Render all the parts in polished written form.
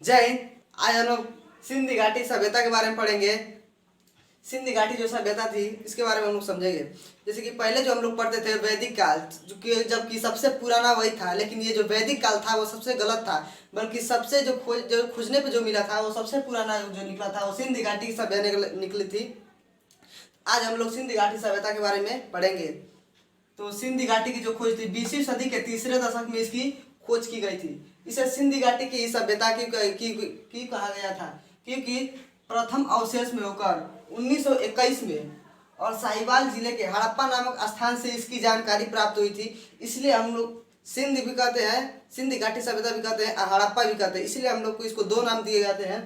जय हिंद। आज हम लोग सिंधी घाटी सभ्यता के बारे में पढ़ेंगे। सिंधी घाटी जो सभ्यता थी इसके बारे में हम लोग समझेंगे। जैसे कि पहले जो हम लोग पढ़ते थे वैदिक काल, जो कि जबकि सबसे पुराना वही था, लेकिन ये जो वैदिक काल था वो सबसे गलत था। बल्कि सबसे जो खोजने पे जो मिला था वो सबसे पुराना जो निकला था वो सिंधी घाटी की सभ्यता निकली थी। आज हम लोग सिंधी घाटी सभ्यता के बारे में पढ़ेंगे। तो सिंधी घाटी की जो खोज थी 20वीं सदी के तीसरे दशक में इसकी खोज की गई थी। इसे सिंधी घाटी की सभ्यता की कहा गया था क्योंकि प्रथम अवशेष में होकर 1921 में और साहिवाल जिले के हड़प्पा नामक स्थान से इसकी जानकारी प्राप्त हुई थी। इसलिए हम लोग सिंध भी कहते हैं, सिंधी घाटी सभ्यता भी कहते हैं, हड़प्पा भी कहते हैं। इसलिए हम लोग को इसको दो नाम दिए जाते हैं।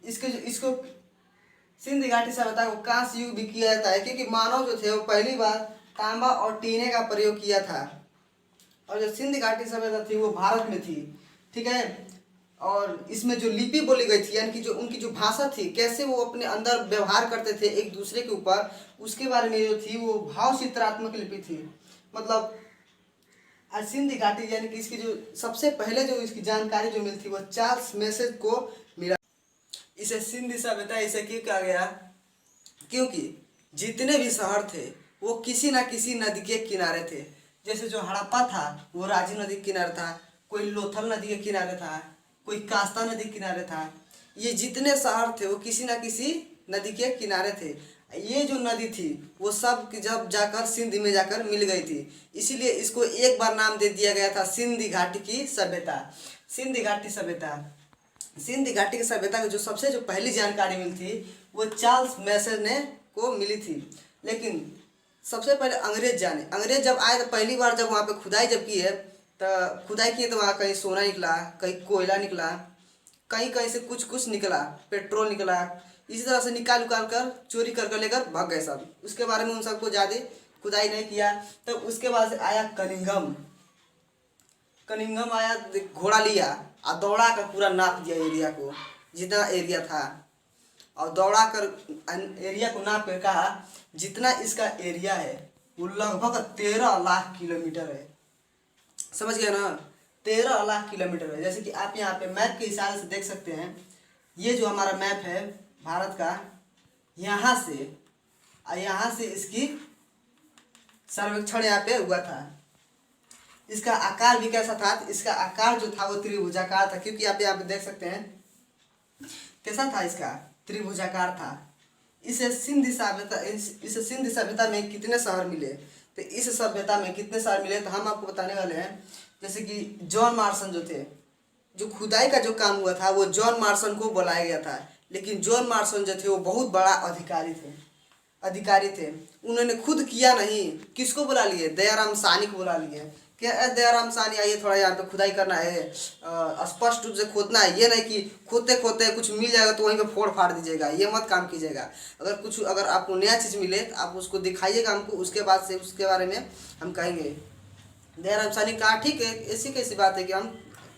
इसको सिंधी घाटी सभ्यता को कांस्य युग भी किया जाता है क्योंकि मानव जो थे वो पहली बार तांबा और टीने का प्रयोग किया था। और जो सिंधी घाटी सभ्यता थी वो भारत में थी, ठीक है। और इसमें जो लिपि बोली गई थी, यानी कि जो उनकी जो भाषा थी, कैसे वो अपने अंदर व्यवहार करते थे एक दूसरे के ऊपर, उसके बारे में जो थी वो भाव चित्रात्मक लिपि थी। मतलब आज सिंधी घाटी यानी कि इसकी जो सबसे पहले जो इसकी जानकारी जो मिली थी वो चार्ल्स मैसेज को मिला। इसे सिंधी सभ्यता इसे क्यों कहा गया? क्योंकि जितने भी शहर थे वो किसी ना किसी नदी के किनारे थे। जैसे जो हड़प्पा था वो राजी नदी के किनारे था, कोई लोथल नदी के किनारे था, कोई कास्ता नदी के किनारे था। ये जितने शहर थे वो किसी ना किसी नदी के किनारे थे। ये जो नदी थी वो सब जब जाकर सिंध में जाकर मिल गई थी, इसीलिए इसको एक बार नाम दे दिया गया था सिंधी घाटी की सभ्यता। सिंधी घाटी सभ्यता, सिंधी घाटी की सभ्यता की जो सबसे जो पहली जानकारी मिली थी वो चार्ल्स मैसेज ने को मिली थी। लेकिन सबसे पहले अंग्रेज जब आए तो पहली बार जब वहाँ पे खुदाई जब की है तो खुदाई की है तो वहाँ कहीं सोना निकला, कहीं कोयला निकला, कहीं कहीं से कुछ कुछ निकला, पेट्रोल निकला। इसी तरह से निकाल उकाल कर चोरी कर कर लेकर भाग गए सब। उसके बारे में उन सबको ज़्यादा खुदाई नहीं किया। तो उसके बाद से आया कनिंघम। कनिंघम आया, घोड़ा लिया और दौड़ा कर पूरा नाप दिया एरिया को, जितना एरिया था, और दौड़ा कर एरिया को नाप कर कहा जितना इसका एरिया है वो लगभग 13 लाख किलोमीटर है। समझ गए ना? 13 लाख किलोमीटर है। जैसे कि आप यहाँ पे मैप के हिसाब से देख सकते हैं, ये जो हमारा मैप है भारत का, यहाँ से इसकी सर्वेक्षण यहाँ पे हुआ था। इसका आकार भी कैसा था? इसका आकार जो था वो त्रिभुजाकार था, क्योंकि आप यहाँ पे देख सकते हैं कैसा था, इसका त्रिभुजाकार था। इसे सिंधी सभ्यता में कितने शहर मिले? तो इस सभ्यता में कितने शहर मिले तो हम आपको बताने वाले हैं। जैसे कि जॉन मार्सन जो थे, जो खुदाई का जो काम हुआ था वो जॉन मार्सन को बुलाया गया था। लेकिन जॉन मार्सन जो थे वो बहुत बड़ा अधिकारी थे। उन्होंने खुद किया नहीं, किसको बुला लिए? दयाराम साहनी को बुला लिए। क्या दयाराम साहनी आइए थोड़ा यहाँ पे खुदाई करना है, स्पष्ट रूप से खोदना है। ये नहीं कि खोदते खोदते कुछ मिल जाएगा तो वहीं पे फोड़ फाड़ दीजिएगा, ये मत काम कीजिएगा। अगर आपको नया चीज़ मिले तो आप उसको दिखाइएगा हमको, उसके बाद से उसके बारे में हम कहेंगे। दयाराम साहनी कहा ठीक है, ऐसी कैसी बात है कि हम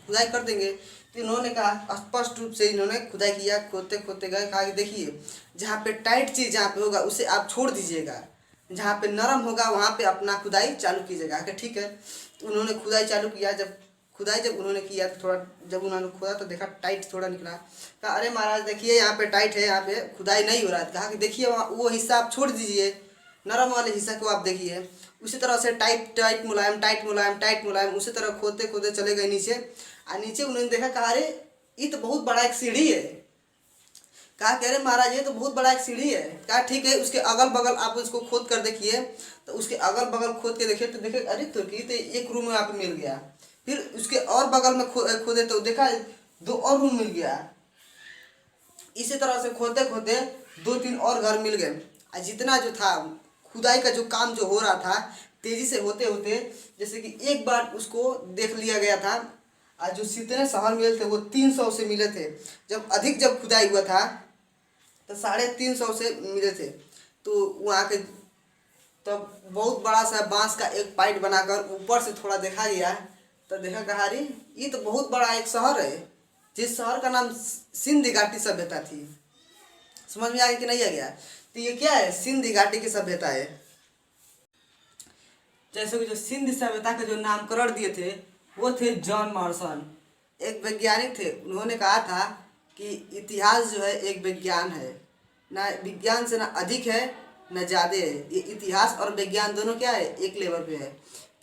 खुदाई कर देंगे। तो इन्होंने कहा, स्पष्ट रूप से इन्होंने खुदाई किया, खोदते खोदते गए, कहा कि देखिए जहाँ पे टाइट चीज़ जहाँ पे होगा उसे आप छोड़ दीजिएगा, जहाँ पे नरम होगा वहाँ पे अपना खुदाई चालू कीजिएगा। कि ठीक है। उन्होंने खुदाई चालू किया। जब उन्होंने किया तो थोड़ा, जब उन्होंने खोदा तो देखा टाइट थोड़ा निकला। कहा अरे महाराज देखिए यहाँ पे टाइट है, यहाँ पे खुदाई नहीं हो रहा है। कहा कि देखिए वो हिस्सा आप छोड़ दीजिए, नरम वाले हिस्सा को आप देखिए। उसी तरह से टाइट मुलायम, टाइट मुलायम, टाइट मुलायम, उसी तरह खोदते खोदते चले गए नीचे। और नीचे उन्होंने देखा, कहा अरे ये तो बहुत बड़ा एक सीढ़ी है। कहा कह रहे महाराज ये तो बहुत बड़ा एक सीढ़ी है। कहा ठीक है, उसके अगल बगल आप उसको खोद कर देखिए। तो उसके अगल बगल खोद के देखे तो देखे अरे तो एक रूम में आप मिल गया। फिर उसके और बगल में खोदे तो देखा 2 और रूम मिल गया। इसी तरह से खोदते खोदते 2-3 और घर मिल गए। और जितना जो था खुदाई का जो काम जो हो रहा था तेजी से होते होते, जैसे कि एक बार उसको देख लिया गया था। और जो जितने शहर मिले थे वो 300 से मिले थे। जब खुदाई हुआ था तो 350 से मिले थे। तो वहाँ के तब बहुत बड़ा सा बांस का एक पाइप बनाकर ऊपर से थोड़ा देखा गया तो देखा, कहा अरे ये तो बहुत बड़ा एक शहर है, जिस शहर का नाम सिंधी घाटी सभ्यता थी। समझ में आ गया कि नहीं आ गया? तो ये क्या है? सिंधी घाटी की सभ्यता है। जैसे कि जो सिंधी सभ्यता के जो नामकरण दिए थे वो थे जॉन मार्सन। एक वैज्ञानिक थे, उन्होंने कहा था कि इतिहास जो है एक विज्ञान है, ना विज्ञान से ना अधिक है ना ज़्यादा है। ये इतिहास और विज्ञान दोनों क्या है, एक लेवल पे है।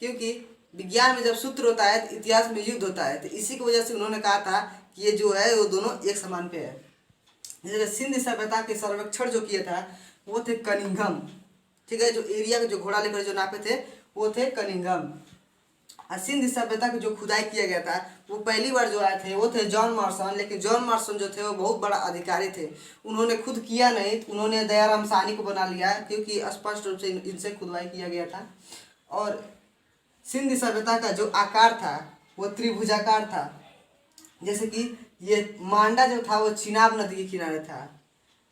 क्योंकि विज्ञान में जब सूत्र होता है तो इतिहास में युद्ध होता है, तो इसी की वजह से उन्होंने कहा था कि ये जो है वो दोनों एक समान पे है। जैसे सिंध सभ्यता के सर्वेक्षण जो किया था वो थे कनिंघम, ठीक है। जो एरिया के जो घोड़ा लेकर जो नापे थे वो थे कनिंघम। और सिंध सभ्यता की जो खुदाई किया गया था वो पहली बार जो आए थे वो थे जॉन मॉर्सन। लेकिन जॉन मॉर्सन जो थे वो बहुत बड़ा अधिकारी थे, उन्होंने खुद किया नहीं, उन्होंने दयाराम साहनी को बना लिया, क्योंकि स्पष्ट रूप से इनसे खुदवाई किया गया था। और सिंध सभ्यता का जो आकार था वो त्रिभुजाकार था। जैसे कि ये मांडा जो था वो चिनाब नदी के किनारे था,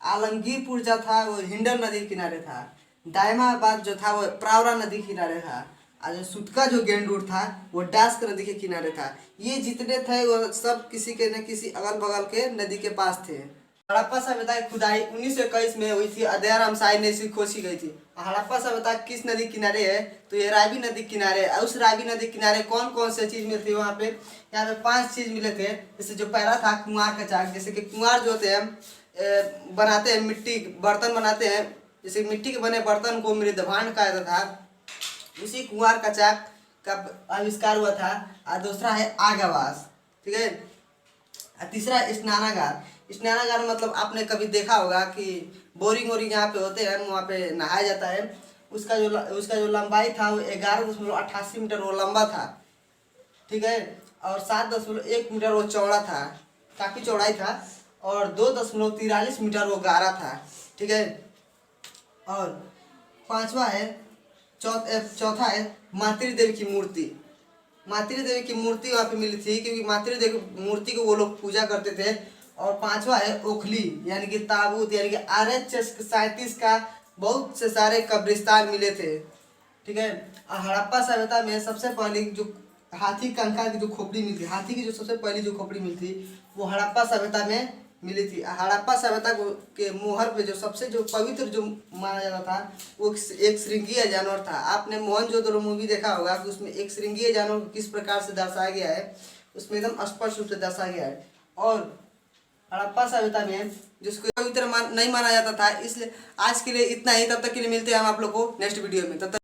आलमगीरपुर जो था वो हिंडल नदी के किनारे था, दायमाबाद जो था वो प्रावरा नदी के किनारे था, और जो सुतका जो गेंडूर था वो डास्क नदी के किनारे था। ये जितने थे वो सब किसी के न किसी अगल बगल के नदी के पास थे। हड़प्पा सभ्यता की खुदाई 1921 में हुई थी, दयाराम साहनी ने इसकी खोजी गई थी। हड़प्पा सभ्यता किस नदी किनारे है, तो ये रावी नदी किनारे है। उस रावी नदी किनारे कौन कौन से चीज़ मिलती है वहाँ पे, यहाँ पे 5 चीज़ मिले थे। जैसे जो पहला था कुंवार का चाक, जैसे कि कुंवार जो होते हैं बनाते हैं, मिट्टी बर्तन बनाते हैं, जैसे मिट्टी के बने बर्तन को मृदभांड कहा जाता था, उसी कुंवार का चाक का आविष्कार हुआ था। और दूसरा है आगावास, ठीक है। और तीसरा स्नानागार। स्नानागार मतलब आपने कभी देखा होगा कि बोरिंग वोरिंग यहाँ पे होते हैं, वहाँ पे नहाया जाता है। उसका जो लंबाई था वो 11.88 मीटर वो लंबा था, ठीक है। और 7.1 मीटर वो चौड़ा था, काफ़ी चौड़ाई था। और 2.43 मीटर वो गहरा था, ठीक है। और पांचवा है चौथा है मातृ देवी की मूर्ति। मातृ देवी की मूर्ति वहाँ पे मिली थी, क्योंकि मातृ देवी की मूर्ति को वो लोग पूजा करते थे। और पांचवा है ओखली यानी कि ताबूत, यानी कि RH-37 का बहुत से सारे कब्रिस्तान मिले थे, ठीक है। और हड़प्पा सभ्यता में सबसे पहली जो हाथी कंकाल की जो खोपड़ी मिली थी, हाथी की जो सबसे पहली जो खोपड़ी मिली थी वो हड़प्पा सभ्यता में मिली थी। हड़प्पा सभ्यता के मोहर पे जो सबसे जो पवित्र जो माना जाता था वो एक श्रृंगीय जानवर था। आपने मोहनजोदड़ो मूवी देखा होगा कि उसमें एक श्रृंगीय जानवर को किस प्रकार से दर्शाया गया है, उसमें एकदम स्पष्ट रूप से दर्शाया गया है। और हड़प्पा सभ्यता में जिसको पवित्र नहीं माना जाता था। इसलिए आज के लिए इतना ही, तब तक के लिए मिलते हैं हम आप लोग को नेक्स्ट वीडियो में। तब तक